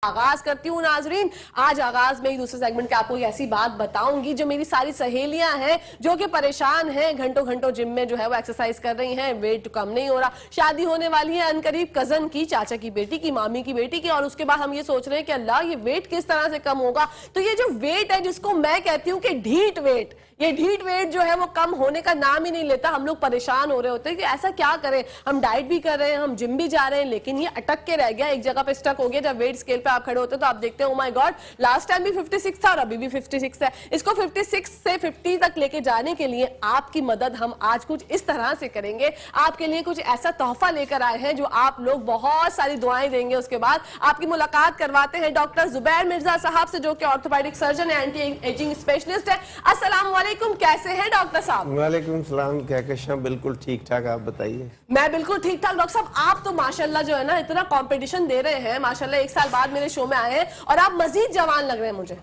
आगाज करती हूँ नाजरीन। आज आगाज में एक दूसरे सेगमेंट के आपको एक ऐसी बात बताऊंगी जो मेरी सारी सहेलियां हैं जो कि परेशान हैं, घंटों घंटों जिम में जो है वो एक्सरसाइज कर रही हैं, वेट कम नहीं हो रहा, शादी होने वाली है अनकरीब कजन की, चाचा की बेटी की, मामी की बेटी की, और उसके बाद हम ये सोच रहे हैं कि अल्लाह ये वेट किस तरह से कम होगा। तो ये जो वेट है जिसको मैं कहती हूँ कि ढीठ वेट, ये ढीठ वेट जो है वो कम होने का नाम ही नहीं लेता। हम लोग परेशान हो रहे होते हैं कि ऐसा क्या करें, हम डाइट भी कर रहे हैं, हम जिम भी जा रहे हैं, लेकिन ये अटक के रह गया, एक जगह पे स्टक हो गया। जब वेट स्केल पे आप खड़े होते हैं तो आप देखते हैं oh my God, last time भी 56 था और अभी भी 56 है। इसको 56 से 50 तक लेके जाने के लिए आपकी मदद हम आज कुछ इस तरह से करेंगे। आपके लिए कुछ ऐसा तोहफा लेकर आए हैं जो आप लोग बहुत सारी दुआएं देंगे। उसके बाद आपकी मुलाकात करवाते हैं डॉक्टर जुबैर मिर्जा साहब से, जो कि ऑर्थोपेडिक सर्जन है, एंटी एजिंग स्पेशलिस्ट है। अस्सलाम वालेकुम, कैसे हैं डॉक्टर साहब? वालेकुम सलाम, क्या कशा? बिल्कुल ठीक ठाक, आप बताइए। मैं बिल्कुल ठीक ठाक। डॉक्टर साहब आप तो माशाल्लाह जो है ना इतना कंपटीशन दे रहे हैं, माशाल्लाह 1 साल बाद मेरे शो में आए हैं और आप मजीद जवान लग रहे हैं मुझे।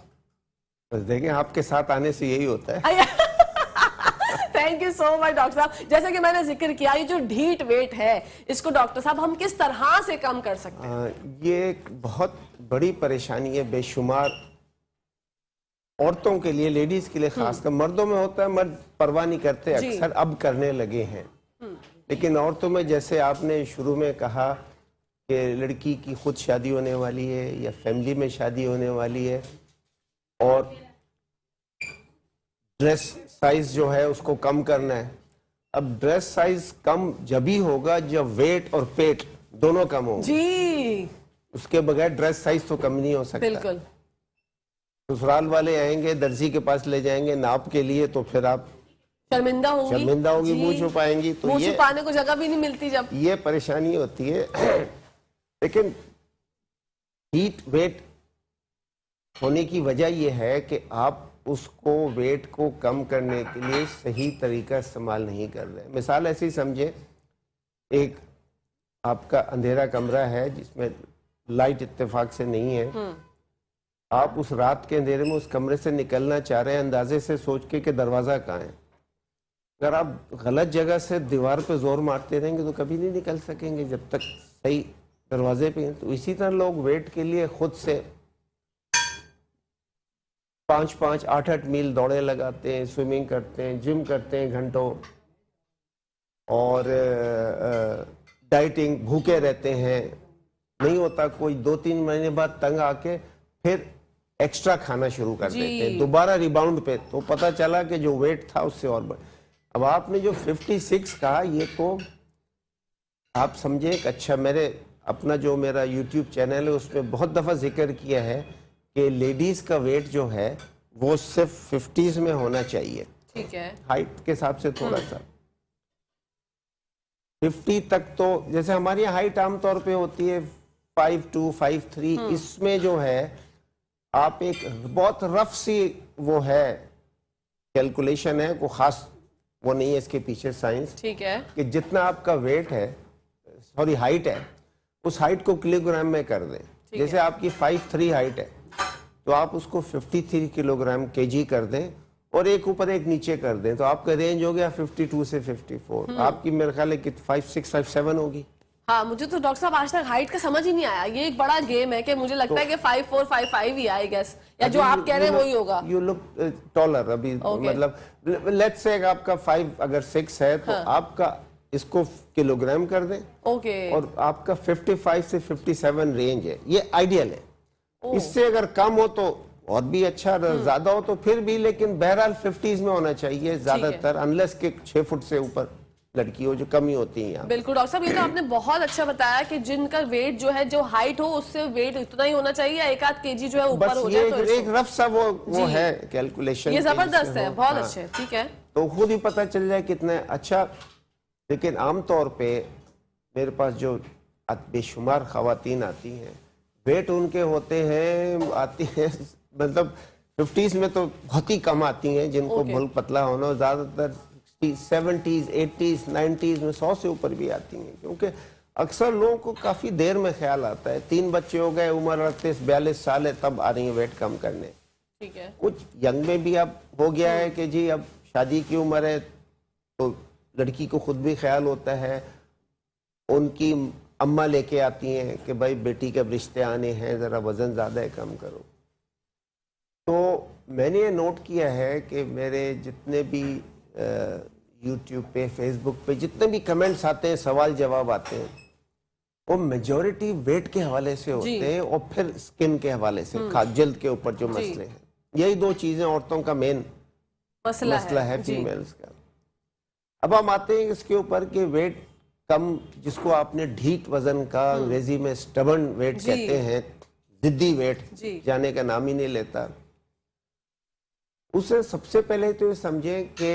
बस देखें, आपके साथ आने से यही होता है। Thank you so much doctor साहब। जैसे कि मैंने जिक्र किया, ये जो ढीठ वेट है इसको डॉक्टर साहब हम किस तरह से कम कर सकते हैं? ये एक बहुत बड़ी परेशानी है, बेशुमार औरतों के लिए, लेडीज के लिए खासकर। मर्दों में होता है, मर्द परवाह नहीं करते, अक्सर अब करने लगे हैं। लेकिन औरतों में, जैसे आपने शुरू में कहा कि लड़की की खुद शादी होने वाली है या फैमिली में शादी होने वाली है और ड्रेस साइज जो है उसको कम करना है। अब ड्रेस साइज कम जब ही होगा जब वेट और पेट दोनों कम होंगे जी। उसके बगैर ड्रेस साइज तो कम नहीं हो सकता। बिल्कुल। ससुराल वाले आएंगे, दर्जी के पास ले जाएंगे नाप के लिए, तो फिर आप शर्मिंदा होंगी, मुंह छुपाएंगी, तो मुंह छुपाने को जगह भी नहीं मिलती, जब ये परेशानी होती है। लेकिन हीट वेट होने की वजह यह है कि आप उसको वेट को कम करने के लिए सही तरीका इस्तेमाल नहीं कर रहे। मिसाल ऐसी समझे, एक आपका अंधेरा कमरा है जिसमें लाइट इत्तेफाक से नहीं है। आप उस रात के अंधेरे में उस कमरे से निकलना चाह रहे हैं अंदाजे से सोच के कि दरवाजा कहाँ है। अगर आप गलत जगह से दीवार पे जोर मारते रहेंगे तो कभी नहीं निकल सकेंगे जब तक सही दरवाजे पे हैं। तो इसी तरह लोग वेट के लिए खुद से 5-5, 8-8 मील दौड़े लगाते हैं, स्विमिंग करते हैं, जिम करते हैं घंटों, और डाइटिंग, भूखे रहते हैं। नहीं होता, कोई 2-3 महीने बाद तंग आके फिर एक्स्ट्रा खाना शुरू कर देते हैं, दोबारा रिबाउंड पे। तो पता चला कि जो वेट था उससे और बढ़। अब आपने जो 56 कहा, ये तो आप समझे एक अच्छा, मेरा यूट्यूब चैनल है उसमें बहुत दफ़ा जिक्र किया है कि लेडीज़ का वेट जो है वो सिर्फ 50s में होना चाहिए। ठीक है, हाइट के हिसाब से थोड़ा सा 50 तक। तो जैसे हमारी यहाँ हाइट आमतौर पे होती है 5'2", 5'3", इसमें जो है आप एक बहुत रफ सी वो है कैलकुलेशन है, को खास वो नहीं है इसके पीछे साइंस। ठीक है, कि जितना आपका वेट है, सॉरी हाइट है, उस हाइट को किलोग्राम में कर दें। जैसे आपकी 5'3" हाइट है तो आप उसको 53 किलोग्राम केजी कर दें और एक ऊपर एक नीचे कर दें, तो आपका रेंज हो गया 52 से 54। आपकी मेरे ख्याल है कि 5'6", 5'7" होगी। हाँ, मुझे तो डॉक्टर साहब आज तक हाइट का समझ ही नहीं आया। ये एक बड़ा गेम है कि मुझे लगता है कि 5'4", 5'5" ही आई गेस, या जो आप कह रहे हैं वही होगा। यू लुक टॉलर अभी, मतलब लेट्स से आपका 5 अगर 6 है तो आपका इसको किलोग्राम कर दें। और आपका 55 से 57 रेंज है, ये आइडियल है। इससे अगर कम हो तो और भी अच्छा, ज्यादा हो तो फिर भी, लेकिन बहरहाल 50s में होना चाहिए ज्यादातर, अनलेस के 6 फुट से ऊपर लड़की हो, जो कमी होती है यहाँ। बिल्कुल डॉक्टर साहब, ये तो आपने बहुत अच्छा बताया कि जिनका वेट जो है, जो हाइट हो उससे वेट इतना ही होना चाहिए, 1-8 केजी जो है ऊपर हो जाए। तो एक रफ सा वो है कैलकुलेशन, ये जबरदस्त है, बहुत अच्छे। ठीक है, तो खुद ही पता चल जाए कितना अच्छा। लेकिन आमतौर पे मेरे पास जो बेशुमार खवातीन आती हैं, वेट उनके होते हैं, आती हैं मतलब 50s में तो बहुत ही कम आती हैं जिनको बहुत पतला होना, ज्यादातर 70s, 80s, 90s में 100 से ऊपर भी आती हैं। क्योंकि अक्सर लोगों को काफी देर में ख्याल आता है, 3 बच्चे हो गए, उम्र 38-42 साल है, तब आ रही है वेट कम करने। ठीक है, कुछ यंग में भी अब हो गया है कि जी अब शादी की उम्र है, तो लड़की को खुद भी ख्याल होता है, उनकी अम्मा लेके आती हैं कि भाई बेटी के रिश्ते आने हैं, ज़रा वज़न ज़्यादा है, कम करो। तो मैंने ये नोट किया है कि मेरे जितने भी यूट्यूब पे, फेसबुक पे जितने भी कमेंट्स आते हैं, सवाल जवाब आते हैं, वो मेजॉरिटी वेट के हवाले से होते हैं और फिर स्किन के हवाले से, जल्द के ऊपर जो मसले हैं। यही दो चीज़ें औरतों का मेन मसला है फीमेल्स का। अब हम आते हैं इसके ऊपर कि वेट कम, जिसको आपने ढीठ वजन का, अंग्रेजी में स्टबर्न वेट कहते हैं, जिद्दी वेट, जाने का नाम ही नहीं लेता। उसे सबसे पहले तो ये समझें कि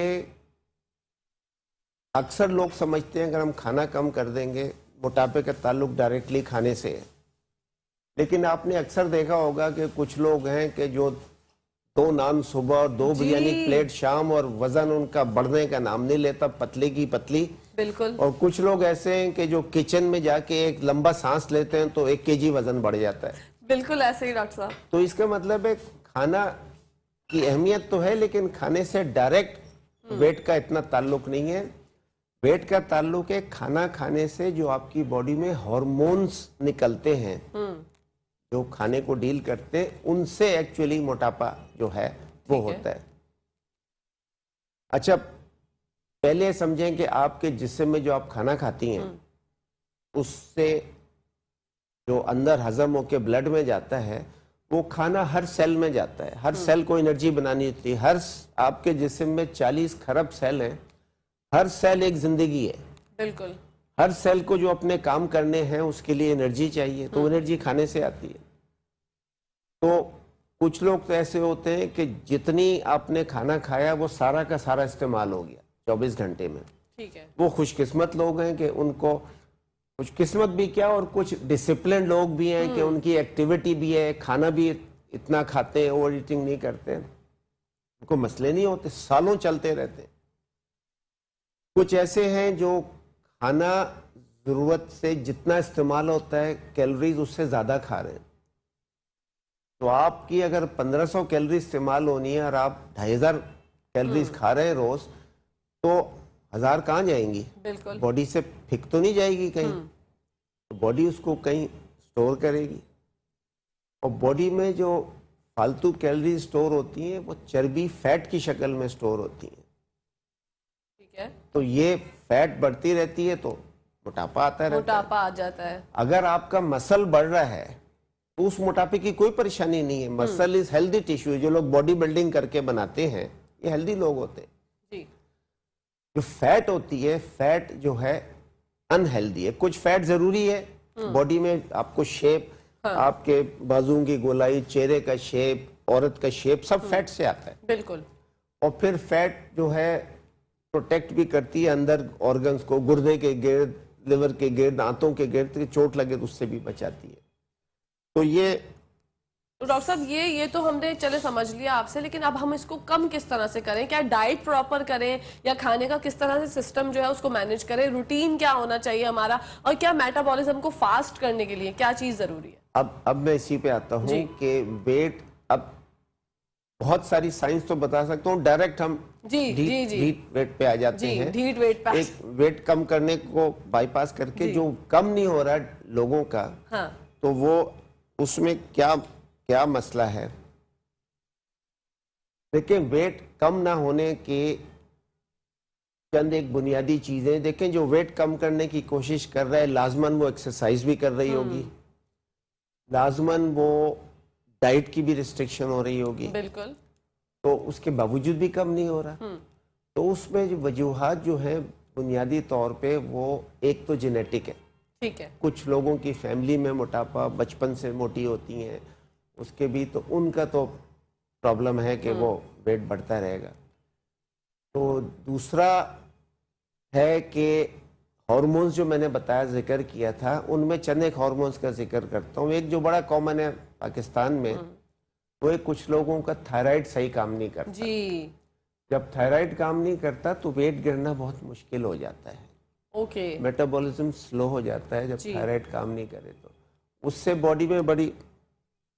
अक्सर लोग समझते हैं अगर हम खाना कम कर देंगे, मोटापे का ताल्लुक डायरेक्टली खाने से है। लेकिन आपने अक्सर देखा होगा कि कुछ लोग हैं कि जो 2 नान सुबह और 2 बिरयानी प्लेट शाम, और वजन उनका बढ़ने का नाम नहीं लेता, पतले की पतली। बिल्कुल। और कुछ लोग ऐसे हैं कि जो किचन में जाके एक लंबा सांस लेते हैं तो 1 kg वजन बढ़ जाता है। बिल्कुल ऐसे ही डॉक्टर साहब। तो इसका मतलब है खाना की अहमियत तो है, लेकिन खाने से डायरेक्ट वेट का इतना ताल्लुक नहीं है। वेट का ताल्लुक है खाना खाने से जो आपकी बॉडी में हार्मोन्स निकलते हैं, जो खाने को डील करते हैं, उनसे एक्चुअली मोटापा जो है वो होता है। अच्छा, पहले समझें कि आपके जिस्म में जो आप खाना खाती हैं उससे जो अंदर हजम होके ब्लड में जाता है, वो खाना हर सेल में जाता है। हर सेल को एनर्जी बनानी होती है। आपके जिस्म में 40 खरब सेल हैं। हर सेल एक जिंदगी है। बिल्कुल। हर सेल को जो अपने काम करने हैं उसके लिए एनर्जी चाहिए, तो एनर्जी खाने से आती है। तो कुछ लोग तो ऐसे होते हैं कि जितनी आपने खाना खाया वो सारा का सारा इस्तेमाल हो गया 24 घंटे में। ठीक है। वो खुशकिस्मत लोग हैं कि उनको, कुछ किस्मत भी क्या, और कुछ डिसिप्लिन लोग भी हैं कि उनकी एक्टिविटी भी है, खाना भी इतना खाते हैं, ओवर ईटिंग नहीं करते, उनको मसले नहीं होते, सालों चलते रहते हैं। कुछ ऐसे हैं जो खाना जरूरत से जितना इस्तेमाल होता है कैलोरीज उससे ज्यादा खा रहे हैं। तो आपकी अगर 1500 कैलोरी इस्तेमाल होनी है और आप 2500 कैलोरीज खा रहे हैं रोज, तो 1000 कहाँ जाएंगी? बिल्कुल। बॉडी से फिक तो नहीं जाएगी कहीं, तो बॉडी उसको कहीं स्टोर करेगी। और बॉडी में जो फालतू कैलोरी स्टोर होती हैं वो चर्बी, फैट की शक्ल में स्टोर होती हैं। ठीक है। तो ये फैट बढ़ती रहती है तो मोटापा आता रहता है। मोटापा आ जाता है। अगर आपका मसल बढ़ रहा है तो उस मोटापे की कोई परेशानी नहीं है। Muscle is healthy tissue. जो लोग बॉडी बिल्डिंग करके बनाते हैं ये हेल्दी लोग होते हैं। जी। जो फैट होती है, फैट जो है अनहेल्दी है। कुछ फैट जरूरी है बॉडी में, आपको शेप, आपके बाजुओं की गोलाई, चेहरे का शेप, औरत का शेप, सब फैट से आता है। बिल्कुल। और फिर फैट जो है प्रोटेक्ट भी करती है अंदर ऑर्गन्स को, गुर्दे के गिर्द, लिवर के गिर्द, आंतों के गिर्द, चोट लगे तो उससे भी बचाती है। तो ये तो डॉक्टर साहब ये तो हमने चले समझ लिया आपसे, लेकिन अब हम इसको कम किस तरह से करें? क्या डाइट प्रॉपर करें या खाने का किस तरह से सिस्टम जो है उसको मैनेज करें? रूटीन क्या होना चाहिए हमारा, और क्या मेटाबॉलिज्म को फास्ट करने के लिए क्या चीज जरूरी है? अब मैं इसी पे आता हूँ कि वेट, अब बहुत सारी साइंस तो बता सकता हूँ, डायरेक्ट हम ढीठ वेट पे आ जाते हैं। ढीठ वेट पे एक वेट कम करने को बाईपास करके जो कम नहीं हो रहा लोगों का, तो वो उसमें क्या मसला है? देखिए, वेट कम ना होने के चंद एक बुनियादी चीजें देखें। जो वेट कम करने की कोशिश कर रहा है, लाजमन वो एक्सरसाइज भी कर रही होगी, लाजमन वो डाइट की भी रिस्ट्रिक्शन हो रही होगी। बिल्कुल। तो उसके बावजूद भी कम नहीं हो रहा। तो उसमें जो वजूहात जो है बुनियादी तौर पे, वो एक तो जेनेटिक है। ठीक है। कुछ लोगों की फैमिली में मोटापा बचपन से मोटी होती हैं, उसके भी तो उनका तो प्रॉब्लम है कि वो वेट बढ़ता रहेगा। तो दूसरा है कि हार्मोन्स जो मैंने बताया, जिक्र किया था, उनमें चंद एक हार्मोन्स का जिक्र करता हूँ। एक जो बड़ा कॉमन है पाकिस्तान में, वो एक कुछ लोगों का थायराइड सही काम नहीं करता। जी। जब थायराइड काम नहीं करता तो वेट गिरना बहुत मुश्किल हो जाता है। ओके। मेटाबॉलिज्म स्लो हो जाता है जब थायराइड काम नहीं करे, तो उससे बॉडी में बड़ी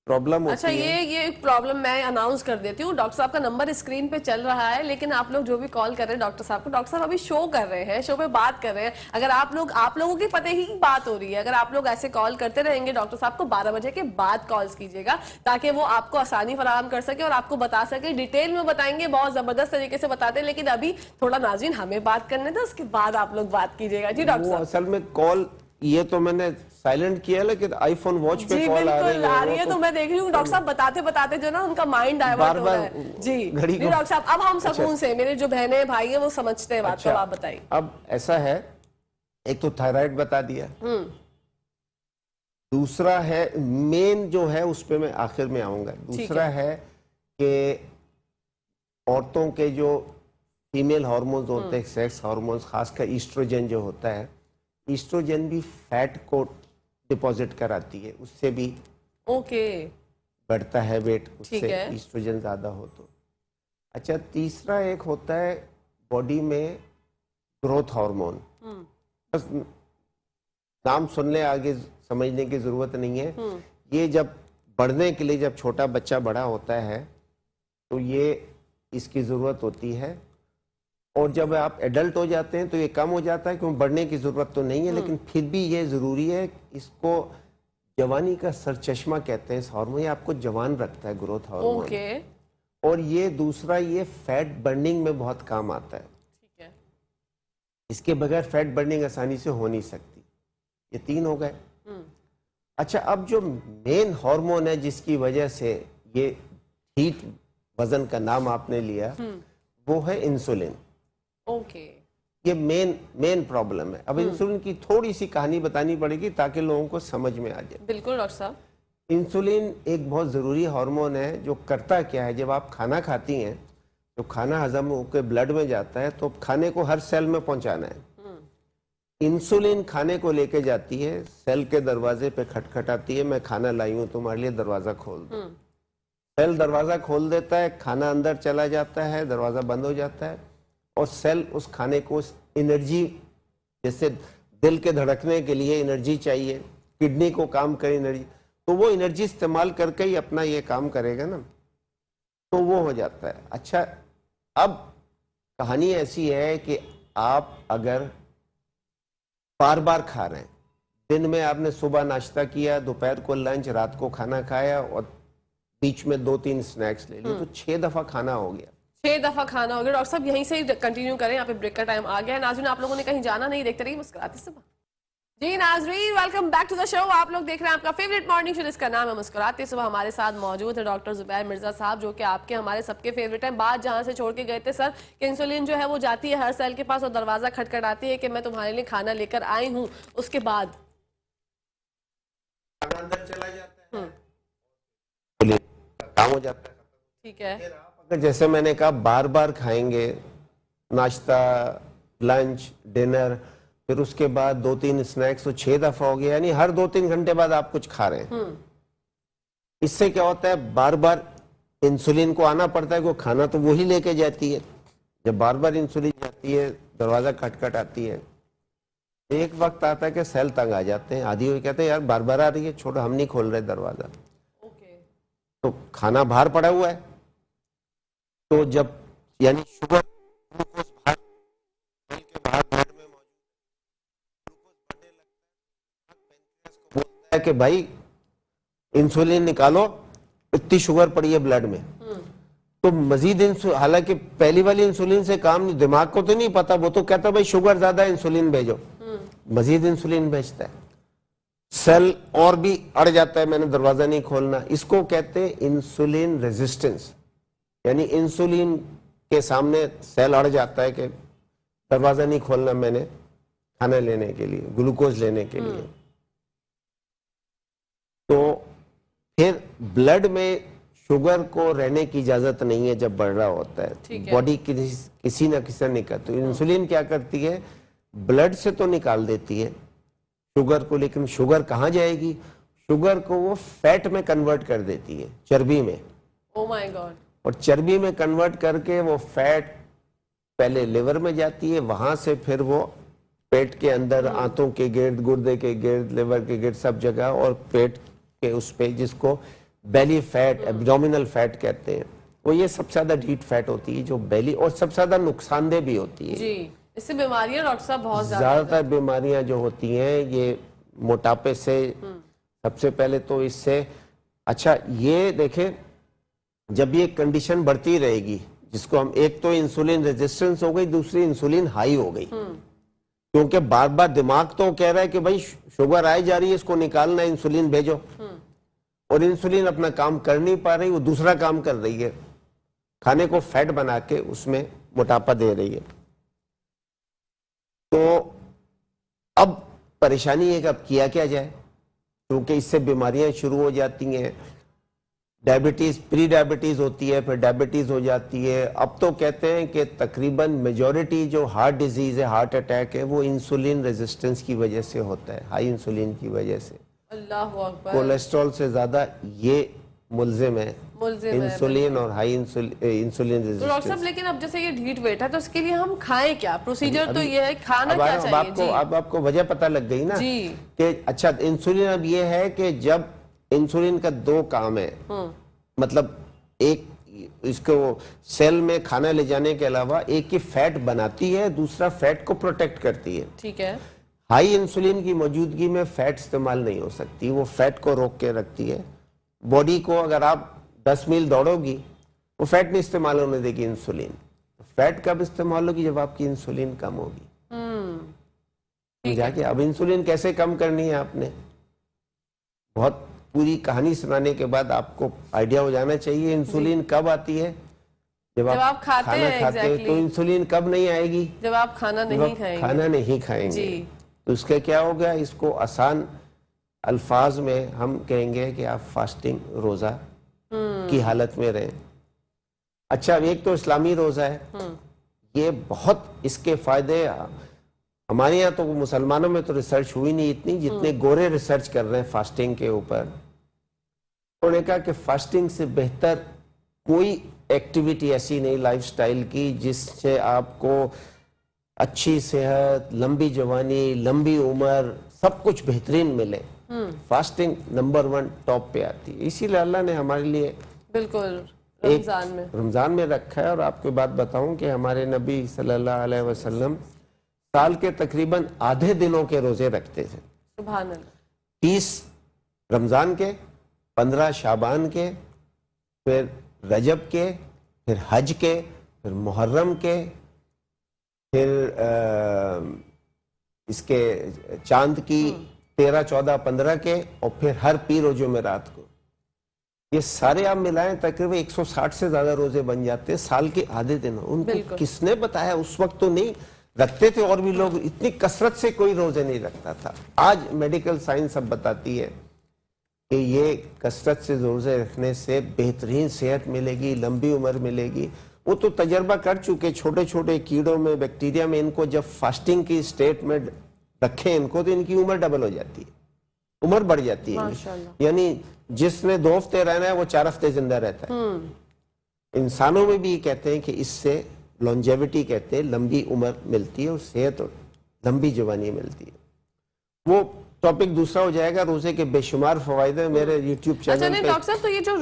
प्रॉब्लम अच्छा, होती है। ये एक प्रॉब्लम मैं अनाउंस कर देती हूँ। डॉक्टर साहब का नंबर स्क्रीन पे चल रहा है, लेकिन आप लोग जो भी कॉल कर रहे हैं डॉक्टर साहब को, डॉक्टर साहब अभी शो कर रहे हैं, शो पे बात कर रहे हैं। अगर आप लोगों की पते ही बात हो रही है, अगर आप लोग ऐसे कॉल करते रहेंगे डॉक्टर साहब को 12 बजे के बाद कॉल्स कीजिएगा, ताकि वो आपको आसानी फराहम कर सके और आपको बता सके। डिटेल में बताएंगे, बहुत जबरदस्त तरीके से बताते हैं, लेकिन अभी थोड़ा नाज़रीन हमें बात करने दो, उसके बाद आप लोग बात कीजिएगा। जी डॉक्टर वो साहब। असल में कॉल ये तो मैंने साइलेंट किया, लेकिन आईफोन वॉच पे जी कॉल आ बिल्कुल आ रही है, लोगों तो को। मैं देख रही हूँ डॉक्टर साहब बताते बताते जो ना उनका माइंड डाइवर्ट हो बार-बार रहा है। जी घड़ी जी को- डॉक्टर साहब, अब हम अच्छा। सुकून से, मेरे जो बहनें भाई हैं वो समझते हैं बात को, अच्छा, आप बताइए। अब ऐसा है, एक तो थायराइड बता दिया, दूसरा है मेन जो है उस पे मैं आखिर में आऊंगा। दूसरा है कि औरतों के जो फीमेल हार्मोन्स होते हैं, सेक्स हार्मोन्स, खासकर ईस्ट्रोजन जो होता है, ईस्ट्रोजन भी फैट को डिपॉजिट कराती है, उससे भी ओके बढ़ता है वेट, ठीक उससे है। ईस्ट्रोजन ज्यादा हो तो। अच्छा, तीसरा एक होता है बॉडी में ग्रोथ हार्मोन, बस नाम सुनने आगे समझने की जरूरत नहीं है। ये जब बढ़ने के लिए, जब छोटा बच्चा बड़ा होता है तो ये इसकी जरूरत होती है, और जब आप एडल्ट हो जाते हैं तो ये कम हो जाता है, क्योंकि बढ़ने की जरूरत तो नहीं है, लेकिन फिर भी ये जरूरी है। इसको जवानी का सरचश्मा कहते हैं, इस हार्मोन, ये आपको जवान रखता है, ग्रोथ हार्मोन। ओके और ये दूसरा, ये फैट बर्निंग में बहुत काम आता है। ठीक है। इसके बगैर फैट बर्निंग आसानी से हो नहीं सकती। ये तीन हो गए। अच्छा, अब जो मेन हार्मोन है जिसकी वजह से ये हीट, वजन का नाम आपने लिया, वो है इंसुलिन। ओके ये मेन प्रॉब्लम है। अब इंसुलिन की थोड़ी सी कहानी बतानी पड़ेगी ताकि लोगों को समझ में आ जाए। बिल्कुल डॉक्टर साहब। इंसुलिन एक बहुत ज़रूरी हार्मोन है जो करता क्या है, जब आप खाना खाती हैं तो खाना हजम होकर ब्लड में जाता है, तो खाने को हर सेल में पहुंचाना है। इंसुलिन खाने को लेके जाती है, सेल के दरवाजे पे खटखटाती है, मैं खाना लाई हूं तुम्हारे लिए, दरवाजा खोल दो। सेल दरवाजा खोल देता है, खाना अंदर चला जाता है, दरवाजा बंद हो जाता है, और सेल उस खाने को एनर्जी, जैसे दिल के धड़कने के लिए एनर्जी चाहिए, किडनी को काम करे एनर्जी, तो वो एनर्जी इस्तेमाल करके ही अपना ये काम करेगा ना, तो वो हो जाता है। अच्छा, अब कहानी ऐसी है कि आप अगर बार बार खा रहे हैं, दिन में आपने सुबह नाश्ता किया, दोपहर को लंच, रात को खाना खाया, और बीच में 2-3 स्नैक्स ले लिए, तो 6 दफा खाना हो गया। 6 दफा खाना हो गया। डॉक्टर साहब यहीं से ही कंटिन्यू करें, यहाँ पे ब्रेक का टाइम आ गया है। नाज़रीन, आप लोगों ने कहीं जाना नहीं, देखते रहिए मुस्कुराते सुबह। जी नाज़रीन, welcome back to the show. आप लोग देख रहे हैं आपका फेवरेट मॉर्निंग शो, जिसका नाम है मुस्कुराते सुबह। हमारे साथ मौजूद है डॉक्टर जुबैर मिर्जा साहब, जो कि आपके हमारे सबके फेवरेट हैं। बात जहां से छोड़ के गए थे सर, कि इंसुलिन जो है वो जाती है हर सेल के पास और दरवाजा खटखटाती है कि मैं तुम्हारे लिए खाना लेकर आई हूँ। उसके बाद अंदर चला जाता है, काम हो जाता है। ठीक है। फिर आप अगर, जैसे मैंने कहा, बार बार खाएंगे, नाश्ता, लंच, डिनर, फिर उसके बाद 2-3 स्नैक्स, तो 6 दफा हो गया, यानी हर 2-3 घंटे बाद आप कुछ खा रहे हैं। इससे क्या होता है, बार बार इंसुलिन को आना पड़ता है, क्योंकि खाना तो वही लेके जाती है। जब बार बार इंसुलिन जाती है, दरवाजा खटखट आती है, एक वक्त आता है कि सेल तंग आ जाते हैं, आधी हुई, कहते हैं यार बार बार आ रही है, छोड़ो, हम नहीं खोल रहे दरवाजा। ओके तो खाना बाहर पड़ा हुआ है, तो जब, यानी शुगर, ग्लूकोज बाहर, सेल के बाहर ब्लड में मौजूद, ग्लूकोज बढ़ने लगता है, पैंक्रियास को बोलता है कि भाई इंसुलिन निकालो, इतनी शुगर पड़ी है ब्लड में। तो मजीद इंसुलिन, हालांकि पहली वाली इंसुलिन से काम नहीं, दिमाग को तो नहीं पता, वो तो कहता है भाई शुगर ज्यादा है, इंसुलिन भेजो, मजीद इंसुलिन भेजता है, सेल और भी अड़ जाता है, मैंने दरवाजा नहीं खोलना। इसको कहते हैं इंसुलिन रेजिस्टेंस, यानी इंसुलिन के सामने सेल अड़ जाता है कि दरवाजा नहीं खोलना मैंने खाना लेने के लिए, ग्लूकोज लेने के लिए। तो फिर ब्लड में शुगर को रहने की इजाजत नहीं है जब बढ़ रहा होता है, बॉडी किसी ना किसी ने निकल, तो इंसुलिन क्या करती है, ब्लड से तो निकाल देती है शुगर को, लेकिन शुगर कहाँ जाएगी, शुगर को वो फैट में कन्वर्ट कर देती है, चर्बी में। Oh my God. और चर्बी में कन्वर्ट करके वो फैट पहले लिवर में जाती है, वहां से फिर वो पेट के अंदर, आंतों के गिर्द, गुर्दे के गिर्द, लिवर के गिर्द, सब जगह, और पेट के उस पे, जिसको बेली फैट, एब्डोमिनल फैट कहते हैं, वो ये सबसे ज्यादा हीट फैट होती है जो बेली, और सबसे ज्यादा नुकसानदेह भी होती है। जी, इससे बीमारियां डॉक्टर साहब बहुत ज्यादा ज्यादातर बीमारियां जो होती हैं ये मोटापे से, सबसे पहले तो इससे। अच्छा ये देखें, जब ये कंडीशन बढ़ती रहेगी, जिसको हम, एक तो इंसुलिन रेजिस्टेंस हो गई, दूसरी इंसुलिन हाई हो गई, क्योंकि बार बार दिमाग तो कह रहा है कि भाई शुगर आई जा रही है, इसको निकालना है, इंसुलिन भेजो, और इंसुलिन अपना काम कर नहीं पा रही, वो दूसरा काम कर रही है, खाने को फैट बना के उसमें मोटापा दे रही है। तो अब परेशानी है कि अब किया क्या जाए, क्योंकि इससे बीमारियां शुरू हो जाती हैं। डायबिटीज, प्री डायबिटीज होती है, फिर डायबिटीज हो जाती है। अब तो कहते हैं कि तकरीबन मेजॉरिटी जो हार्ट डिजीज है, हार्ट अटैक है, वो इंसुलिन रेजिस्टेंस की वजह से होता है, हाई इंसुलिन की वजह से। अल्लाहु अकबर। कोलेस्ट्रॉल से ज्यादा ये मुल्जिम है, इंसुलिन और हाई इंसुलिन तो डॉक्टर साहब, रेजिस्टेंस। लेकिन अब जैसे ये हीट वेट है, तो इसके लिए हम खाएं क्या? प्रोसीजर तो ये है, खाना क्या चाहिए? जी, अब आपको वजह पता लग गई ना जी। कि अच्छा इंसुलिन अब ये है कि जब इंसुलिन का दो काम है, मतलब एक इसको सेल में खाना ले जाने के अलावा एक की फैट बनाती है, दूसरा फैट को प्रोटेक्ट करती है। ठीक है। हाई इंसुलिन की मौजूदगी में फैट इस्तेमाल नहीं हो सकती, वो फैट को रोक के रखती है। बॉडी को अगर आप 10 मील दौड़ोगी, वो फैट नहीं इस्तेमाल होने देगी इंसुलिन। फैट कब इस्तेमाल होगी? जब आपकी इंसुलिन कम होगी। जाके अब इंसुलिन कैसे कम करनी है आपने, बहुत पूरी कहानी सुनाने के बाद आपको आइडिया हो जाना चाहिए इंसुलिन कब आती है। जब आप खाते हैं, खाते हैं exactly। तो इंसुलिन कब नहीं आएगी? जब आप खाना नहीं खाएंगे। खाना नहीं खाएंगे जी। तो उसका क्या होगा? इसको आसान अल्फाज में हम कहेंगे कि आप फास्टिंग, रोजा की हालत में रहें। अच्छा, एक तो इस्लामी रोजा है, ये बहुत इसके फायदे, हमारे यहाँ तो मुसलमानों में तो रिसर्च हुई नहीं इतनी जितने गोरे रिसर्च कर रहे हैं फास्टिंग के ऊपर। उन्होंने कहा कि फास्टिंग से बेहतर कोई एक्टिविटी ऐसी नहीं लाइफस्टाइल की जिससे आपको अच्छी सेहत, लंबी जवानी, लंबी उम्र, सब कुछ बेहतरीन मिले। फास्टिंग नंबर 1 टॉप पे आती है। इसीलिए अल्लाह ने हमारे लिए बिल्कुल रमजान में रखा है। और आपको बात बताऊं कि हमारे नबी सल्लल्लाहु अलैहि वसल्लम साल के तकरीबन आधे दिनों के रोजे रखते थे। सुभान अल्लाह। 30 रमजान के, 15 शाबान के, फिर रजब के, फिर हज के, फिर मुहर्रम के, फिर इसके चांद की 13, 14, 15 के, और फिर हर पीर और जुमेरात को। ये सारे आप मिलाएं तकरीबन 160 से ज्यादा रोजे बन जाते हैं साल के आधे दिन। उनको किसने बताया? उस वक्त तो नहीं रखते थे, और भी लोग, इतनी कसरत से कोई रोजे नहीं रखता था। आज मेडिकल साइंस अब बताती है कि ये कसरत से रोजे रखने से बेहतरीन सेहत मिलेगी, लंबी उम्र मिलेगी। वो तो तजर्बा कर चुके, छोटे छोटे कीड़ों में, बैक्टीरिया में, इनको जब फास्टिंग की स्टेट में रखें इनको, तो इनकी उम्र डबल हो जाती है, उम्र बढ़ जाती है। यानी जिसने 2 हफ्ते रहना है वो 4 हफ्ते जिंदा रहता है। इंसानों में भी कहते हैं कि इससे लॉन्जेविटी कहते हैं, लंबी उम्र मिलती है और सेहत और लंबी जवानी मिलती है। वो टॉपिक दूसरा हो जाएगा। रोजे के बेशुमार फवायद है मेरे यूट्यूब चैनल अच्छा, नहीं डॉक्टर साहब, तो ये जो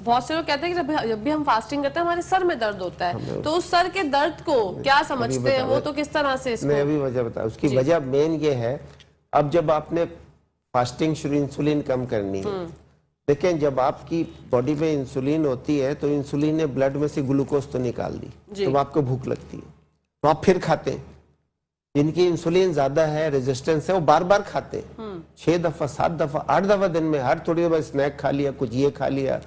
बहुत से लोग कहते हैं कि जब भी हम फास्टिंग करते हैं हमारे सर में दर्द होता है, तो उस सर के दर्द को क्या समझते हैं वो, तो किस तरह से इसको? मैं अभी वजह बता, उसकी वजह मेन ये है, अब जब आपने फास्टिंग शुरू, इंसुलिन कम करनी है, लेकिन जब आपकी बॉडी में इंसुलिन होती है तो इंसुलिन ने ब्लड में से ग्लूकोज तो निकाल दी, तो आपको भूख लगती है, तो आप फिर खाते हैं। जिनकी इंसुलिन ज्यादा है, रेजिस्टेंस है, वो बार बार खाते हैं, 6 दफा, 7 दफा, 8 दफा दिन में। हर थोड़ी देर स्नैक खा लिया, कुछ ये खा लिया,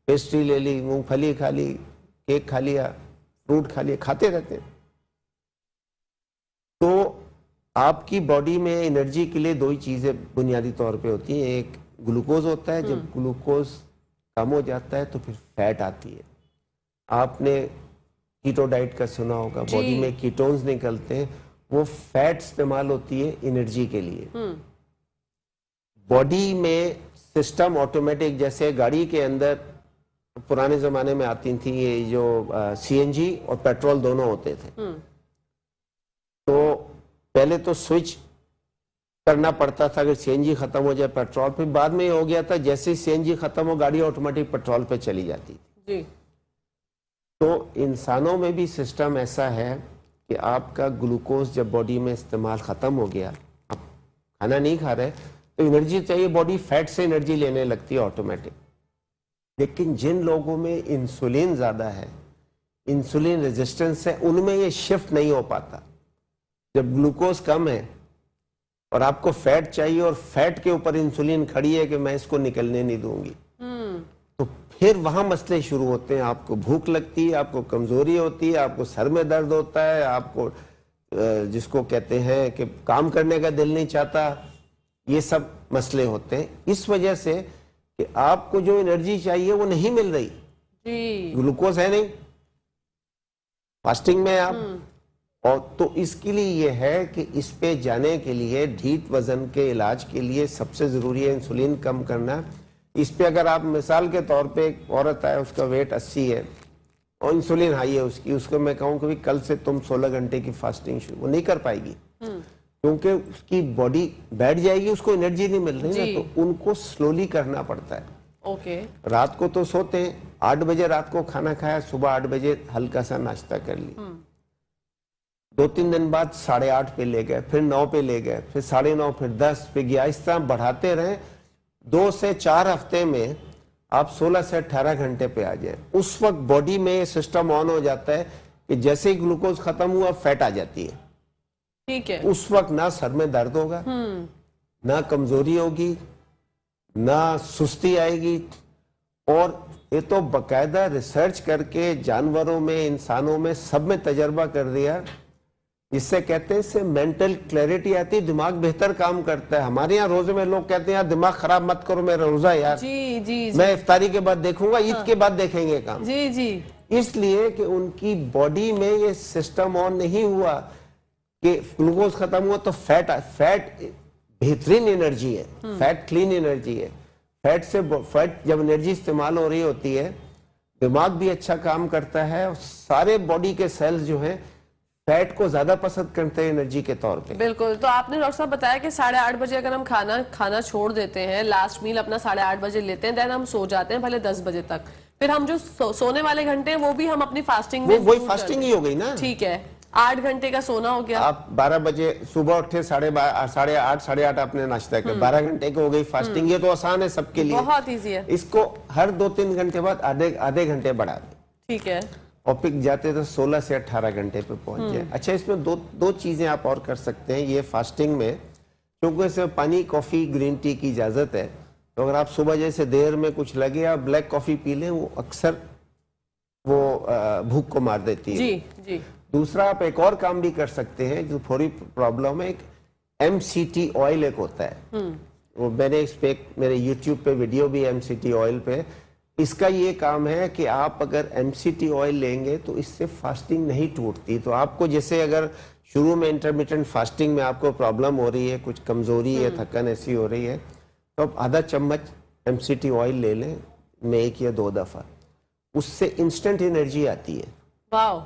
पेस्ट्री ले ली, मूंगफली खा ली, केक खा लिया, फ्रूट खा लिया, खाते रहते हैं। तो आपकी बॉडी में एनर्जी के लिए 2 ही चीजें बुनियादी तौर पे होती हैं। एक ग्लूकोज होता है, जब ग्लूकोज कम हो जाता है तो फिर फैट आती है। आपने कीटो डाइट का सुना होगा, बॉडी में कीटोन्स निकलते हैं, वो फैट इस्तेमाल होती है एनर्जी के लिए। बॉडी में सिस्टम ऑटोमेटिक, जैसे गाड़ी के अंदर पुराने जमाने में आती थी ये जो सीएनजी और पेट्रोल दोनों होते थे, तो पहले तो स्विच करना पड़ता था, अगर सीएनजी खत्म हो जाए पेट्रोल पे। बाद में ये हो गया था जैसे ही सीएनजी खत्म हो गाड़ी ऑटोमेटिक पेट्रोल पे चली जाती थी। जी। तो इंसानों में भी सिस्टम ऐसा है कि आपका ग्लूकोज जब बॉडी में इस्तेमाल खत्म हो गया, आप खाना नहीं खा रहे तो एनर्जी चाहिए, बॉडी फैट से एनर्जी लेने लगती है ऑटोमेटिक। लेकिन जिन लोगों में इंसुलिन ज्यादा है, इंसुलिन रेजिस्टेंस है, उनमें ये शिफ्ट नहीं हो पाता। जब ग्लूकोज कम है और आपको फैट चाहिए और फैट के ऊपर इंसुलिन खड़ी है कि मैं इसको निकलने नहीं दूंगी, तो फिर वहां मसले शुरू होते हैं। आपको भूख लगती है, आपको कमजोरी होती है, आपको सर में दर्द होता है, आपको जिसको कहते हैं कि काम करने का दिल नहीं चाहता, ये सब मसले होते हैं। इस वजह से कि आपको जो एनर्जी चाहिए वो नहीं मिल रही, जी। ग्लूकोज है नहीं, फास्टिंग में आप। और तो इसके लिए ये है कि इस पे जाने के लिए, ढीठ वजन के इलाज के लिए सबसे जरूरी है इंसुलिन कम करना। इस पे अगर आप मिसाल के तौर पे एक औरत है, उसका वेट 80 है और इंसुलिन हाई है उसकी, उसको मैं कहूँ कि कल से तुम 16 घंटे की फास्टिंग शुरू, वो नहीं कर पाएगी क्योंकि उसकी बॉडी बैठ जाएगी, उसको एनर्जी नहीं मिल रही ना। तो उनको स्लोली करना पड़ता है। ओके। रात को तो सोते हैं 8 बजे रात को खाना खाया, सुबह 8 बजे हल्का सा नाश्ता कर लिया, 2-3 दिन बाद 8:30 पे ले गए, फिर 9 पे ले गए, फिर 9:30, फिर 10 पे गया, इस तरह बढ़ाते रहे। 2 से 4 हफ्ते में आप 16 से 18 घंटे पे आ जाए। उस वक्त बॉडी में ये सिस्टम ऑन हो जाता है कि जैसे ही ग्लूकोज खत्म हुआ फैट आ जाती है। ठीक है। उस वक्त ना सर में दर्द होगा, ना कमजोरी होगी, ना सुस्ती आएगी। और ये तो बकायदा रिसर्च करके जानवरों में, इंसानों में, सब में तजर्बा कर दिया, जिससे कहते हैं इससे मेंटल क्लैरिटी आती है, दिमाग बेहतर काम करता है। हमारे यहाँ रोजे में लोग कहते हैं यार दिमाग खराब मत करो मेरा रोजा यार, जी, जी, मैं इफ्तारी के बाद देखूंगा, ईद के बाद देखेंगे काम। जी, जी। इसलिए कि उनकी बॉडी में ये सिस्टम ऑन नहीं हुआ कि ग्लूकोज खत्म हुआ तो फैट बेहतरीन एनर्जी है, फैट क्लीन एनर्जी है। फैट जब एनर्जी इस्तेमाल हो रही होती है, दिमाग भी अच्छा काम करता है और सारे बॉडी के सेल्स जो हैं फैट को ज्यादा पसंद करते हैं एनर्जी के तौर पे। बिल्कुल। तो आपने डॉक्टर साहब बताया कि 8:30 बजे अगर हम खाना छोड़ देते हैं, लास्ट मील अपना 8:30 बजे लेते हैं, देन हम सो जाते हैं भले 10 बजे तक, फिर हम जो सोने वाले घंटे हैं वो भी हम अपनी फास्टिंग में वही फास्टिंग ही हो गई ना। ठीक है। 8 घंटे का सोना हो गया। आप 12 बजे सुबह उठे, 8:30 8:30 आपने नाश्ता किया, 12 घंटे की हो गई फास्टिंग। ये तो आसान है सबके लिए, बहुत इजी है। इसको हर 2-3 घंटे बाद आधे घंटे बढ़ा दें। ठीक है। और पिक जाते तो 16 से 18 घंटे पे पहुंच जाए। अच्छा, इसमें दो चीजें आप और कर सकते हैं ये फास्टिंग में, क्योंकि इसमें पानी, कॉफी, ग्रीन टी की इजाजत है। तो अगर आप सुबह जैसे देर में कुछ लगे आप ब्लैक कॉफी पी लें, वो अक्सर वो भूख को मार देती है। जी, जी। दूसरा, आप एक और काम भी कर सकते हैं जो थोड़ी प्रॉब्लम है, एक MCT ऑयल एक होता है, वो मैंने इस पे मेरे YouTube पे वीडियो भी MCT ऑयल पे। इसका ये काम है कि आप अगर MCT ऑयल लेंगे तो इससे फास्टिंग नहीं टूटती। तो आपको जैसे अगर शुरू में इंटरमिटेंट फास्टिंग में आपको प्रॉब्लम हो रही है, कुछ कमजोरी है, थकन ऐसी हो रही है, तो आप आधा चम्मच MCT ऑयल ले लें में 1 या 2 दफा, उससे इंस्टेंट एनर्जी आती है। वाओ।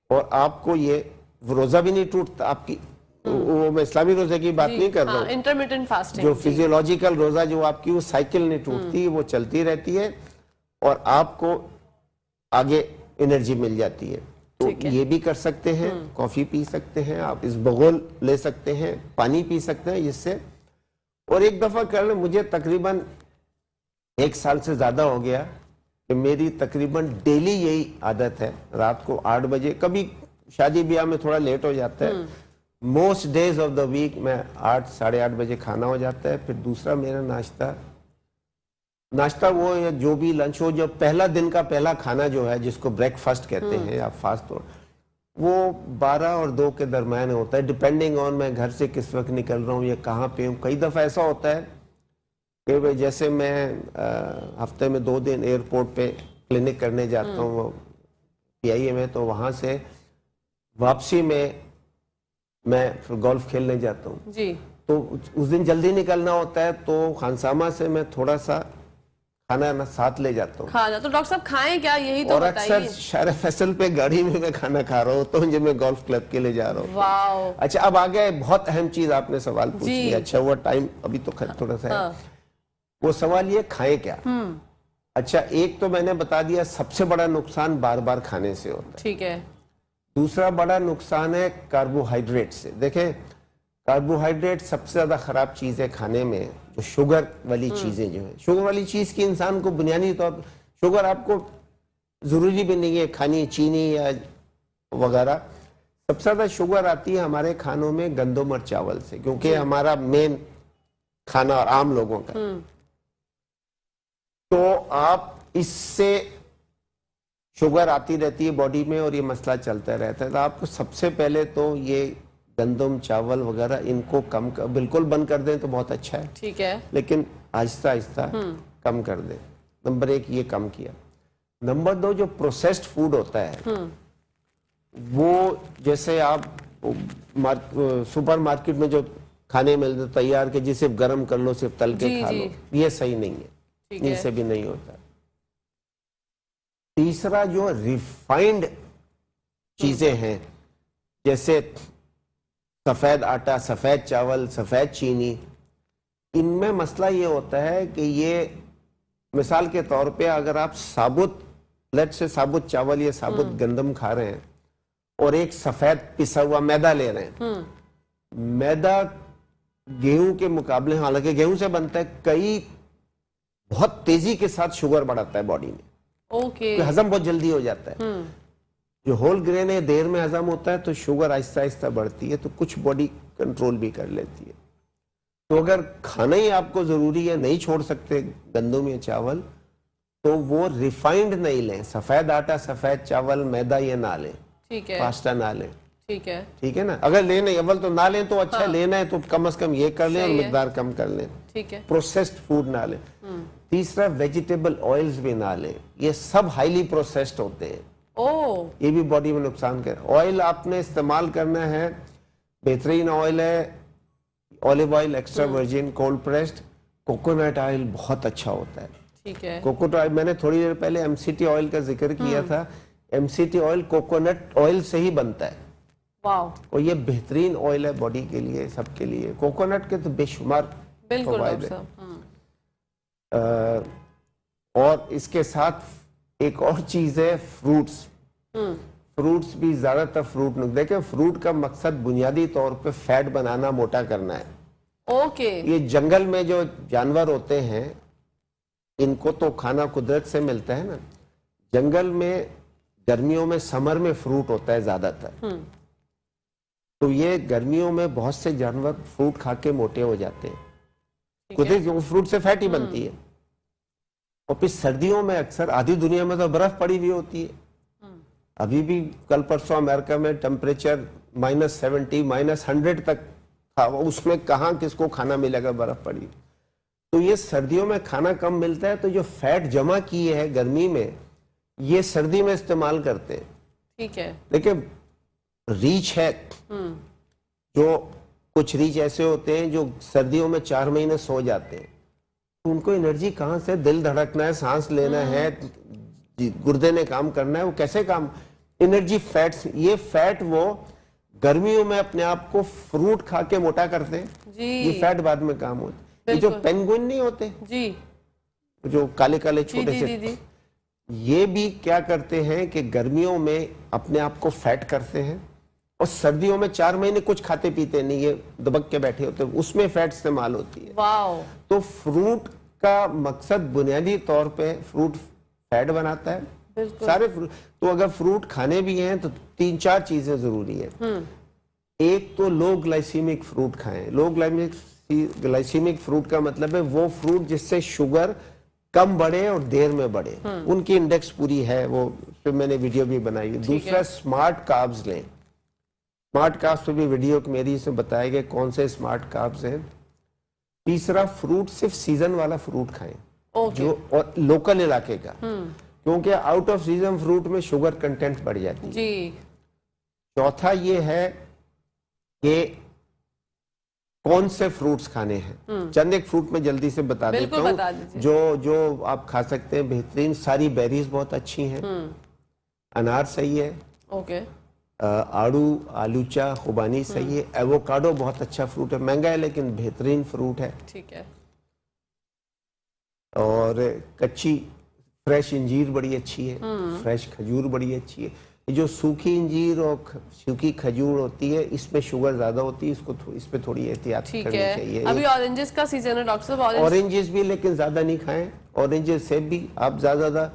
और आपको ये रोजा भी नहीं टूटता आपकी, वो मैं इस्लामी रोजे की बात नहीं कर रहा हूँ, इंटरमिटेंट फास्टिंग जो फिजियोलॉजिकल रोजा जो आपकी वो साइकिल नहीं टूटती, वो चलती रहती है और आपको आगे एनर्जी मिल जाती है। तो ये भी कर सकते हैं। कॉफी पी सकते हैं आप, इस बगोल ले सकते हैं, पानी पी सकते हैं जिससे। और एक दफा कर ले, मुझे तकरीबन 1 साल से ज्यादा हो गया कि मेरी तकरीबन डेली यही आदत है, रात को 8 बजे, कभी शादी ब्याह में थोड़ा लेट हो जाता है, most days of the week मैं 8 साढ़े 8 बजे खाना हो जाता है। फिर दूसरा मेरा नाश्ता वो या जो भी लंच हो, जो पहला दिन का पहला खाना जो है जिसको ब्रेकफास्ट कहते हैं या फास्ट फूड, वो 12 और 2 के दरम्यान होता है, डिपेंडिंग ऑन मैं घर से किस वक्त निकल रहा हूँ या कहाँ पे हूँ। कई दफ़ा ऐसा होता है कि जैसे मैं हफ्ते में 2 दिन एयरपोर्ट पे क्लिनिक करने जाता हूँ PIA में, तो वहाँ से वापसी में मैं फिर गोल्फ खेलने जाता हूँ जी। तो उस दिन जल्दी निकलना होता है, तो खानसामा से मैं थोड़ा सा खाना ना साथ ले जाता हूँ। खाना तो डॉक्टर साहब खाएं क्या, यही तो और अक्सर बताइए। शायर फैसल पे गाड़ी में मैं खाना खा रहा होता हूँ जब मैं गोल्फ क्लब के लिए जा रहा हूँ। वाओ। अच्छा, अब आ गया बहुत अहम चीज, आपने सवाल पूछ जी। लिया। अच्छा हुआ टाइम अभी तो थोड़ा सा है। हाँ। वो सवाल ये, खाएं क्या। अच्छा, एक तो मैंने बता दिया, सबसे बड़ा नुकसान बार बार खाने से होता है। ठीक है। दूसरा बड़ा नुकसान है कार्बोहाइड्रेट से। देखें, कार्बोहाइड्रेट सबसे ज्यादा खराब चीज है खाने में, जो शुगर वाली चीजें जो है। शुगर वाली चीज की इंसान को बुनियादी तौर पर, शुगर आपको जरूरी भी नहीं है खानी, चीनी या वगैरह। सबसे ज्यादा शुगर आती है हमारे खानों में गंदम और चावल से, क्योंकि हमारा मेन खाना और आम लोगों का। तो आप इससे शुगर आती रहती है बॉडी में और ये मसला चलता रहता है। तो आपको सबसे पहले तो ये गंदम, चावल वगैरह इनको बिल्कुल बंद कर दें तो बहुत अच्छा है। ठीक है। लेकिन आहिस्ता आहिस्ता कम कर दें। नंबर 1 ये कम किया। नंबर 2, जो प्रोसेस्ड फूड होता है वो, जैसे आप सुपर मार्केट में जो खाने मिलते तैयार के, जिसे गर्म कर लो, सिर्फ तल के खा लो, ये सही नहीं है। इनसे भी नहीं होता। तीसरा, जो रिफाइंड चीजें हैं, जैसे सफेद आटा, सफेद चावल, सफेद चीनी, इनमें मसला ये होता है कि ये, मिसाल के तौर पे अगर आप साबुत साबुत चावल या साबुत गंदम खा रहे हैं और एक सफेद पिसा हुआ मैदा ले रहे हैं, मैदा गेहूं के मुकाबले, हालांकि गेहूं से बनता है, कई बहुत तेजी के साथ शुगर बढ़ाता है बॉडी में। ओके। तो हजम बहुत जल्दी हो जाता है। जो होल ग्रेन है देर में हजम होता है, तो शुगर आहिस्ता आहिस्ता बढ़ती है, तो कुछ बॉडी कंट्रोल भी कर लेती है। तो अगर खाना ही आपको जरूरी है, नहीं छोड़ सकते गंदम या चावल, तो वो रिफाइंड नहीं लें। सफेद आटा, सफेद चावल, मैदा ये ना लें। ठीक है। पास्ता ना लें। ठीक है। ठीक है ना। अगर लेना अव्वल तो ना लें तो अच्छा, लेना है तो कम से कम ये कर लें और मिकदार कम कर लें। ठीक है। प्रोसेस्ड फूड ना लें। तीसरा, वेजिटेबल ऑयल्स भी ना लें। ये सब हाईली प्रोसेस्ड होते हैं। ये भी बॉडी में नुकसान कर। ऑयल आपने इस्तेमाल करना है, बेहतरीन ऑयल है olive oil, extra virgin, cold pressed. Coconut oil बहुत अच्छा होता है। ठीक है। कोकोनट ऑयल, मैंने थोड़ी देर पहले एमसीटी ऑयल का जिक्र किया था। एमसीटी ऑयल कोकोनट ऑयल से ही बनता है। वाओ। और ये बेहतरीन ऑयल है बॉडी के लिए, सबके लिए। कोकोनट के तो बेशुमार बिल्कुल। और इसके साथ एक और चीज है, फ्रूट्स। फ्रूट्स भी, ज्यादातर फ्रूट, देखें, फ्रूट का मकसद बुनियादी तौर पे फैट बनाना, मोटा करना है। ओके। ये जंगल में जो जानवर होते हैं, इनको तो खाना कुदरत से मिलता है ना। जंगल में गर्मियों में, समर में फ्रूट होता है ज्यादातर। तो ये गर्मियों में बहुत से जानवर फ्रूट खा के मोटे हो जाते हैं, कुदरत फ्रूट से फैट ही बनती है। और फिर सर्दियों में अक्सर, आधी दुनिया में तो बर्फ पड़ी हुई होती है। अभी भी कल परसों अमेरिका में टेम्परेचर -70, -100 तक था। उसमें कहाँ किसको खाना मिलेगा, बर्फ पड़ी। तो ये सर्दियों में खाना कम मिलता है, तो जो फैट जमा किए है गर्मी में, ये सर्दी में इस्तेमाल करते हैं। ठीक है। लेकिन रीच है, जो कुछ रीच ऐसे होते हैं जो सर्दियों में 4 महीने सो जाते हैं, तो उनको एनर्जी कहाँ से, दिल धड़कना है, सांस लेना है, गुर्दे ने काम करना है, वो कैसे काम, एनर्जी फैट्स। ये फैट वो गर्मियों में अपने आप को फ्रूट खा के मोटा करते हैं जी। ये फैट बाद में काम होता है। ये जो पेंगुइन नहीं होते जी, जो काले काले छोटे से, ये भी क्या करते हैं कि गर्मियों में अपने आप को फैट करते हैं और सर्दियों में 4 महीने कुछ खाते पीते नहीं, ये दबक के बैठे होते हैं, उसमें फैट इस्तेमाल होती है। वाओ। तो फ्रूट का मकसद बुनियादी तौर पे, फ्रूट फैट बनाता है, सारे फ्रूट। तो अगर फ्रूट खाने भी हैं तो 3-4 चीजें जरूरी है। एक तो लो ग्लाइसीमिक फ्रूट खाएं। लो ग्लाइसीमिक फ्रूट का मतलब है वो फ्रूट जिससे शुगर कम बढ़े और देर में बढ़े, उनकी इंडेक्स पूरी है, वो फिर मैंने वीडियो भी बनाई है। दूसरा, स्मार्ट कार्ब्स लें। स्मार्ट कार्ब्स पे भी वीडियो मेरी से बताए गए कौन से स्मार्ट कार्ब्स हैं। तीसरा, फ्रूट सिर्फ सीजन वाला फ्रूट खाएं, जो और लोकल इलाके का, क्योंकि आउट ऑफ सीजन फ्रूट में शुगर कंटेंट बढ़ जाती है जी। 4था ये है कि कौन से फ्रूट्स खाने हैं। चंद एक फ्रूट में जल्दी से बता देता बिल्कुल बता हूँ दीजिए। जो आप खा सकते हैं बेहतरीन। सारी बेरीज बहुत अच्छी हैं। अनार सही है, ओके, आड़ू आलूचा खुबानी सही है, एवोकाडो बहुत अच्छा फ्रूट है, महंगा है लेकिन बेहतरीन फ्रूट है। ठीक है, और कच्ची फ्रेश इंजीर बड़ी अच्छी है, फ्रेश खजूर बड़ी अच्छी है। ये जो सूखी इंजीर और सूखी खजूर होती है इसमें शुगर ज्यादा होती है, इस पे थोड़ी एहतियात ठीक करनी है। चाहिए। अभी ऑरेंजेस का सीजन है डॉक्टर साहब, ऑरेंजेस भी लेकिन ज्यादा नहीं खाएं। ऑरेंजेस सेब भी आप ज्यादा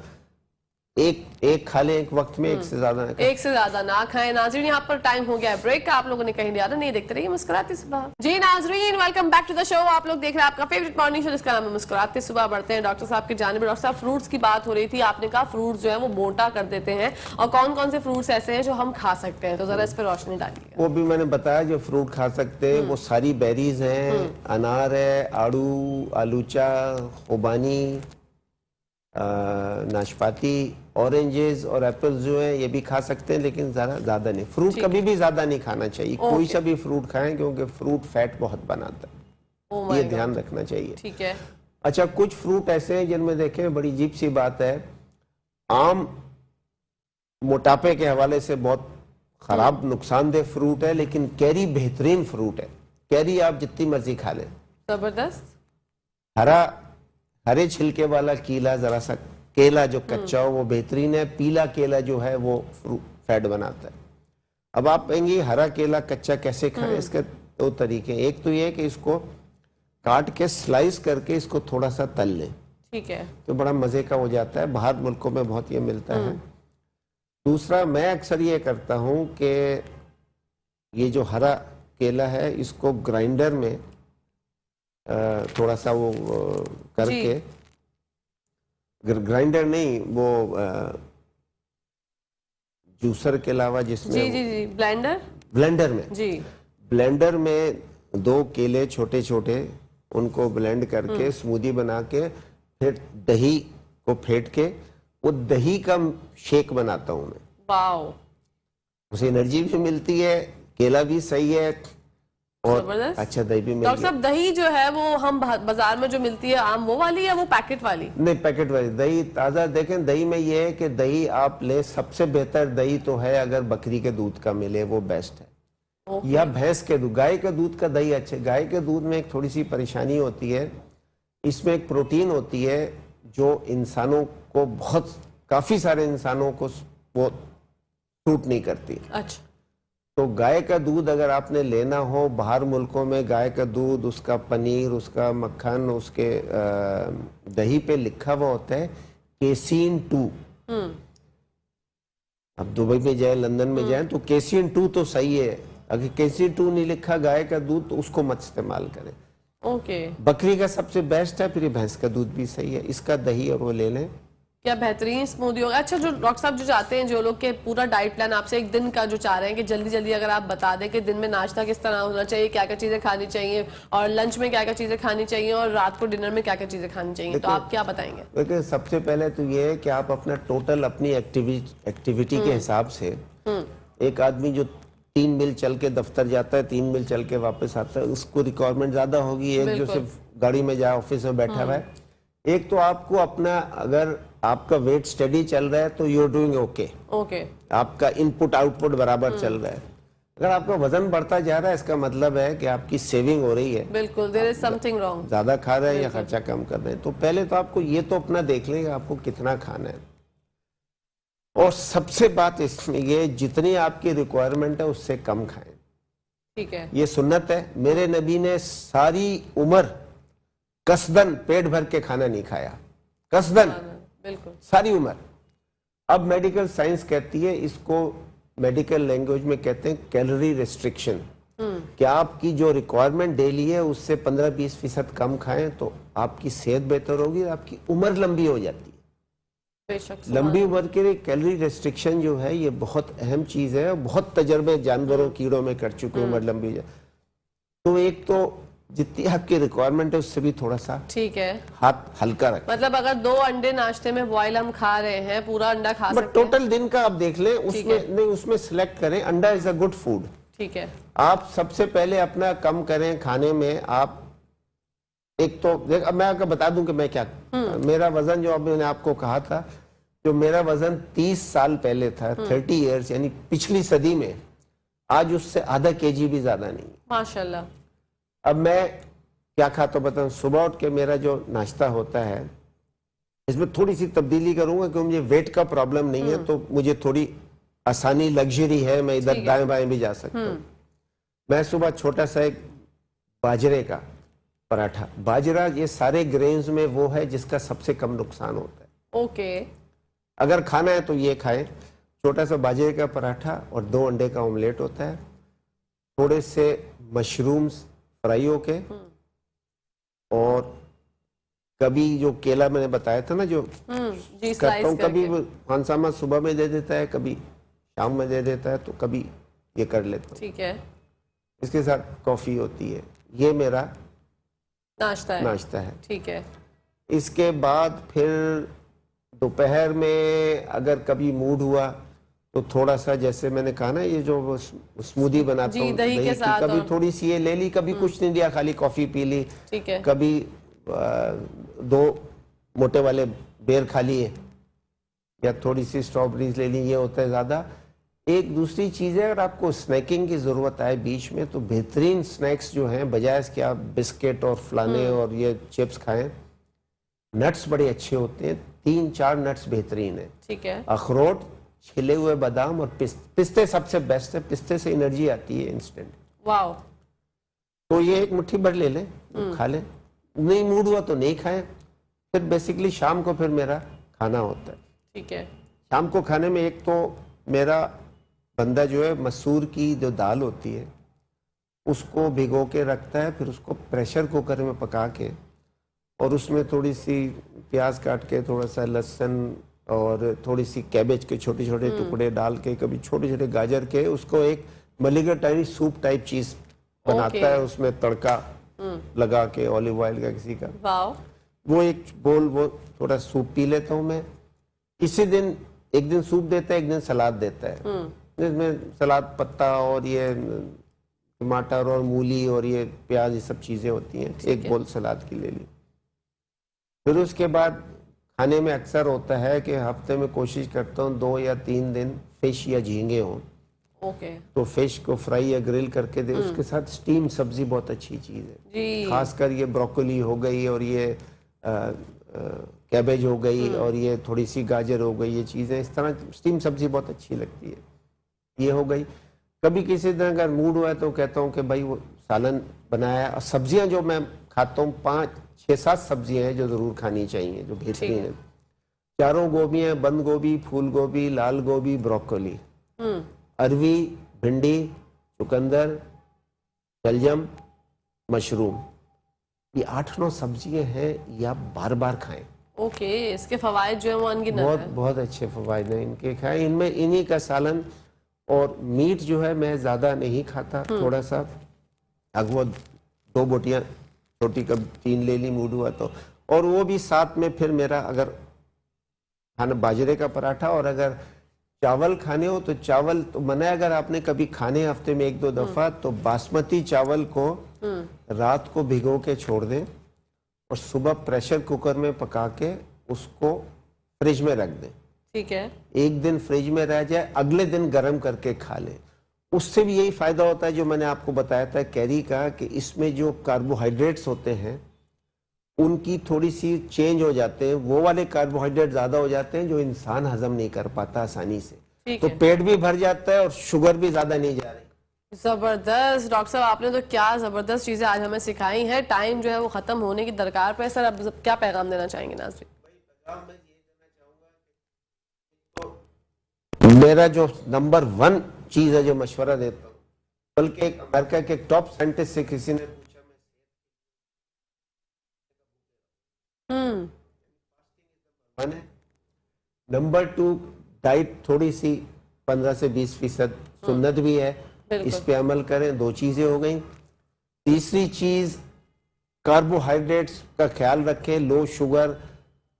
एक खा लें एक वक्त में, एक से ज्यादा ना खाएं। एक से ज्यादा ना खाएं। नाजरीन यहाँ पर टाइम हो गया है ब्रेक का, आप लोगों ने कहीं नहीं आना, नहीं देखते रहिए मुस्कुराते सुबह। जी नाजरीन, welcome back to the show. आप लोग देख रहे हैं आपका फेवरेट मॉर्निंग शो जिसका नाम है मुस्कुराते सुबह। बढ़ते हैं डॉक्टर साहब की जानिब। डॉक्टर साहब, फ्रूट्स की बात हो रही थी, आपने कहा फ्रूट्स जो है वो मोटा कर देते हैं, और कौन कौन से फ्रूट्स ऐसे हैं जो हम खा सकते हैं, तो जरा इस पर रोशनी डालिए। वो भी मैंने बताया जो फ्रूट खा सकते हैं वो सारी बेरीज हैं। अनार है, आड़ू आलूचा खुबानी, नाशपाती, ऑरेंजेस और एप्पल्स जो है ये भी खा सकते हैं लेकिन ज्यादा नहीं। फ्रूट कभी भी ज्यादा नहीं खाना चाहिए। कोई सा भी फ्रूट खाएं क्योंकि फ्रूट फैट बहुत बनाता है, ये ध्यान रखना चाहिए। ठीक है। अच्छा, कुछ फ्रूट ऐसे हैं जिनमें देखें बड़ी अजीब सी बात है, आम मोटापे के हवाले से बहुत खराब नुकसानदेह फ्रूट है, लेकिन कैरी बेहतरीन फ्रूट है। कैरी आप जितनी मर्जी खा लें, जबरदस्त। हरे छिलके वाला कीला, जरा सा केला जो कच्चा हो वो बेहतरीन है। पीला केला जो है वो फैट बनाता है। अब आप कहेंगे हरा केला कच्चा कैसे खाएं? इसके दो तरीके। एक तो ये कि इसको काट के स्लाइस करके इसको थोड़ा सा तल लें, ठीक है, तो बड़ा मजे का हो जाता है। बाहर मुल्कों में बहुत ये मिलता है। दूसरा, मैं अक्सर ये करता हूं कि ये जो हरा केला है इसको ग्राइंडर में थोड़ा सा वो करके, ग्राइंडर नहीं, वो जूसर के अलावा जिसमें जी ब्लेंडर में जी, ब्लेंडर में 2 केले छोटे छोटे उनको ब्लेंड करके स्मूदी बना के फिर दही को फेंट के वो दही का शेक बनाता हूं मैं। वाओ, उसे एनर्जी भी मिलती है, केला भी सही है और अच्छा दही भी मिल डॉक्टर साहब, दही जो है वो हम बाजार में जो मिलती है आम, वो वाली या वो पैकेट वाली? नहीं, पैकेट वाली दही ताजा। देखें, दही में ये है कि दही आप ले, सबसे बेहतर दही तो है अगर बकरी के दूध का मिले वो बेस्ट है, या भैंस के दूध। गाय के दूध का दही अच्छे। गाय के दूध में एक थोड़ी सी परेशानी होती है, इसमें एक प्रोटीन होती है जो इंसानों को काफी सारे इंसानों को वो सूट नहीं करती। अच्छा, तो गाय का दूध अगर आपने लेना हो, बाहर मुल्कों में गाय का दूध, उसका पनीर, उसका मक्खन, उसके दही पे लिखा हुआ होता है केसीन 2। अब दुबई में जाए, लंदन में जाए तो केसीन 2 तो सही है। अगर केसीन 2 नहीं लिखा गाय का दूध तो उसको मत इस्तेमाल करें। ओके। बकरी का सबसे बेस्ट है, फिर भैंस का दूध भी सही है। इसका दही और वो ले लें, क्या बेहतरीन स्मूदी होगा। अच्छा, जो डॉक्टर साहब जो चाहते हैं, जो लोग के पूरा डाइट प्लान आपसे एक दिन का जो चाह रहे हैं कि जल्दी जल्दी अगर आप बता दें कि दिन में नाश्ता किस तरह होना चाहिए, क्या क्या चीजें खानी चाहिए, और लंच में क्या क्या चीजें खानी चाहिए, और रात को डिनर में क्या क्या चीजें खानी चाहिए, तो आप क्या बताएंगे? देखिए, सबसे पहले तो ये है कि आप अपना टोटल अपनी एक्टिविटी के हिसाब से, एक आदमी जो 3 मील चल के दफ्तर जाता है, 3 मील चल के वापस आता है, उसको रिक्वायरमेंट ज्यादा होगी। एक जो सिर्फ गाड़ी में जाए, ऑफिस में बैठा हुआ है। एक तो आपको अपना, अगर आपका वेट स्टडी चल रहा है तो यू आर डूइंग ओके, आपका इनपुट आउटपुट बराबर चल रहा है। अगर आपका वजन बढ़ता जा रहा है, इसका मतलब है कि आपकी सेविंग हो रही है। बिल्कुल, देयर इज समथिंग रॉन्ग। ज्यादा खा रहे हैं या खर्चा कम कर रहे हैं। तो पहले तो आपको ये तो अपना देख लें कि आपको कितना खाना है। और सबसे बात इसमें ये, जितनी आपकी रिक्वायरमेंट है उससे कम खाएं। ठीक है, ये सुन्नत है। मेरे नबी ने सारी उम्र कसदन पेट भर के खाना नहीं खाया, कसदन, बिल्कुल सारी उम्र। अब मेडिकल साइंस कहती है इसको, मेडिकल लैंग्वेज में कहते हैं कैलोरी रिस्ट्रिक्शन, कि आपकी जो रिक्वायरमेंट डेली है उससे 15-20% कम खाएं तो आपकी सेहत बेहतर होगी और आपकी उम्र लंबी हो जाती है। बेशक, लंबी उम्र के लिए कैलोरी रेस्ट्रिक्शन जो है ये बहुत अहम चीज है। बहुत तजर्बे जानवरों, कीड़ों में कर चुके, उम्र लंबी हो जाए। तो एक तो जितनी आपकी रिक्वायरमेंट है उससे भी थोड़ा सा, ठीक है, हाथ हल्का रखें। मतलब अगर 2 अंडे नाश्ते में बॉयल हम खा रहे हैं, पूरा अंडा खा सकते हैं, टोटल दिन का आप देख लें, उसमें नहीं, उसमें सिलेक्ट करें। अंडा इज अ गुड फूड, ठीक है। आप सबसे पहले अपना कम करें खाने में। आप एक तो देख, अब मैं आपको बता दूं कि मैं क्या, मेरा वजन जो अब मैंने आपको कहा था, जो मेरा वजन 30 साल पहले था, 30 इयर्स यानी पिछली सदी में, आज उससे आधा केजी भी ज्यादा नहीं। माशाल्लाह। अब मैं क्या खाता हूं बताऊं। सुबह उठ के मेरा जो नाश्ता होता है, इसमें थोड़ी सी तब्दीली करूंगा क्योंकि मुझे वेट का प्रॉब्लम नहीं है, तो मुझे थोड़ी आसानी, लग्जरी है, मैं इधर दाएं बाएं भी जा सकता हूँ। मैं सुबह छोटा सा एक बाजरे का पराठा, बाजरा ये सारे ग्रेन्स में वो है जिसका सबसे कम नुकसान होता है। ओके। अगर खाना है तो ये खाएं। छोटा सा बाजरे का पराठा और 2 अंडे का ऑमलेट होता है, थोड़े से मशरूम्स फ्राई होके, और कभी जो केला मैंने बताया था ना, जो जी, करता हूँ, कभी करके। खानसामा सुबह में दे देता है, कभी शाम में दे देता है, तो कभी ये कर लेता हूँ। ठीक है। इसके साथ कॉफी होती है। ये मेरा नाश्ता है। ठीक है। इसके बाद फिर दोपहर में अगर कभी मूड हुआ तो थोड़ा सा, जैसे मैंने कहा ना, ये जो स्मूदी बनाता जी, हूँ दही के की, साथ, कभी और थोड़ी सी ये ले ली, कभी कुछ नहीं लिया, खाली कॉफी पी ली। ठीक है। कभी 2 मोटे वाले बेर खा लिए, या थोड़ी सी स्ट्रॉबेरीज ले ली, ये होता है ज्यादा। एक दूसरी चीज है, अगर आपको स्नैकिंग की जरूरत आए बीच में, तो बेहतरीन स्नैक्स जो हैं, बजाय इसके आप बिस्किट और फलाने और ये चिप्स खाएं, नट्स बड़े अच्छे होते हैं। 3-4 नट्स बेहतरीन है। ठीक है। अखरोट, छिले हुए बादाम और पिस्ते सबसे बेस्ट है। पिस्ते से एनर्जी आती है इंस्टेंट। वाओ। तो ये एक मुट्ठी भर ले लें, खा लें। नहीं मूड हुआ तो नहीं खाएं। फिर बेसिकली शाम को फिर मेरा खाना होता है। ठीक है। शाम को खाने में एक तो मेरा बंदा जो है, मसूर की जो दाल होती है उसको भिगो के रखता है, फिर उसको प्रेशर कुकर में पका के, और उसमें थोड़ी सी प्याज काट के, थोड़ा सा लहसुन और थोड़ी सी कैबेज के छोटे छोटे टुकड़े डाल के, कभी छोटे छोटे गाजर के, उसको एक मलिगटारी सूप टाइप चीज बनाता है, उसमें तड़का लगा के, ऑलिव ऑयल का किसी का। वाओ। वो एक बोल, वो थोड़ा सूप पी लेता हूँ मैं। इसी दिन एक दिन सूप देता है, एक दिन सलाद देता है, जिसमें सलाद पत्ता और ये टमाटर और मूली और ये प्याज, ये सब चीजें होती हैं। एक बोल सलाद की ले ली। फिर उसके बाद खाने में अक्सर होता है कि हफ्ते में कोशिश करता हूँ 2 या 3 दिन फिश या झींगे हों। ओके। तो फिश को फ्राई या ग्रिल करके दे। उसके साथ स्टीम सब्जी बहुत अच्छी चीज है जी। खासकर ये ब्रोकोली हो गई, और ये कैबेज हो गई, और ये थोड़ी सी गाजर हो गई, ये चीजें इस तरह स्टीम सब्जी बहुत अच्छी लगती है। ये हो गई। कभी किसी दिन अगर मूड हुआ है तो कहता हूँ कि भाई वो सालन बनाया। और सब्जियां जो मैं खाता हूँ, 5-6-7 सब्जियां हैं जो जरूर खानी चाहिए, जो बेहतरीन है। 4 गोभियां, बंद गोभी, फूल गोभी, लाल गोभी, ब्रोकोली, अरवी, भिंडी, चुकंदर, शलजम, मशरूम, ये 8-9 सब्जियां हैं। ये आप बार बार खाएं। ओके। इसके फवायद जो है वो अनगिनत बहुत है। बहुत अच्छे फवायद हैं इनके, खाएं। इनमें इन्हीं का सालन। और मीट जो है मैं ज्यादा नहीं खाता, थोड़ा सा। अगर वो 2 बोटियां छोटी, कब 3 ले ली मूड हुआ तो। और वो भी साथ में फिर मेरा अगर खाना बाजरे का पराठा, और अगर चावल खाने हो तो चावल तो मना है, अगर आपने कभी खाने हफ्ते में 1-2 दफा, तो बासमती चावल को रात को भिगो के छोड़ दें, और सुबह प्रेशर कुकर में पका के उसको फ्रिज में रख दें। ठीक है। 1 दिन फ्रिज में रह जाए, अगले दिन गर्म करके खा लें। उससे भी यही फायदा होता है जो मैंने आपको बताया था कैरी का, कि इसमें जो कार्बोहाइड्रेट्स होते हैं उनकी थोड़ी सी चेंज हो जाते हैं। वो वाले कार्बोहाइड्रेट ज्यादा हो जाते हैं जो इंसान हजम नहीं कर पाता आसानी से, तो पेट भी भर जाता है और शुगर भी ज्यादा नहीं जा रही। जबरदस्त डॉक्टर साहब, आपने तो क्या जबरदस्त चीजें आज हमें सिखाई हैं। टाइम जो है वो खत्म होने की दरकार पे है। सर, अब क्या पैगाम देना चाहेंगे नाज़रीन? मेरा जो नंबर 1 चीज है जो मशवरा देता हूँ, बल्कि एक अमेरिका के टॉप साइंटिस्ट से किसी ने पूछा, नंबर 2 डाइट थोड़ी सी 15 से 20% सुन्नत भी है, इस पे अमल करें। 2 चीजें हो गई। तीसरी चीज, कार्बोहाइड्रेट्स का ख्याल रखें। लो शुगर,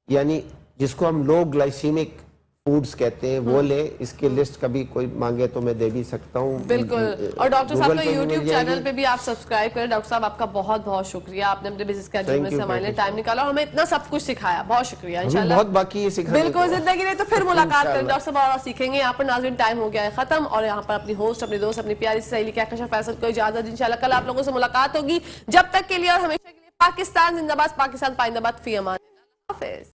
यानी जिसको हम लो ग्लाइसीमिक फूड्स कहते हैं वो लें। इसकी लिस्ट कभी कोई मांगे तो मैं दे भी सकता हूँ। बिल्कुल। और डॉक्टर साहब Google का पे भी मिल यूट्यूब जाएगी। चैनल पे भी आप सब्सक्राइब करें। डॉक्टर साहब आपका बहुत बहुत शुक्रिया, आपने अपने बिजी स्केड्यूल में Thank you, से हमारे लिए thank you. टाइम निकाला और हमें इतना सब कुछ सिखाया। बहुत शुक्रिया। अभी इंशाल्लाह बहुत बाकी है सिखाने बिल्कुल को। जिंदगी नहीं तो फिर मुलाकात करें इंशाल्लाह। डॉक्टर साहब और सीखेंगे। यहाँ पर नाज़रीन टाइम हो गया है खत्म और यहाँ पर अपनी होस्ट, अपनी दोस्त, अपनी प्यारी सी सहेली कहकशा फैसल को इजाजत। इंशाल्लाह कल आप लोगों से मुलाकात होगी। जब तक के लिए और हमेशा के लिए पाकिस्तान जिंदाबाद, पाकिस्तान पाइंदाबाद, फी अमान। हाफिज।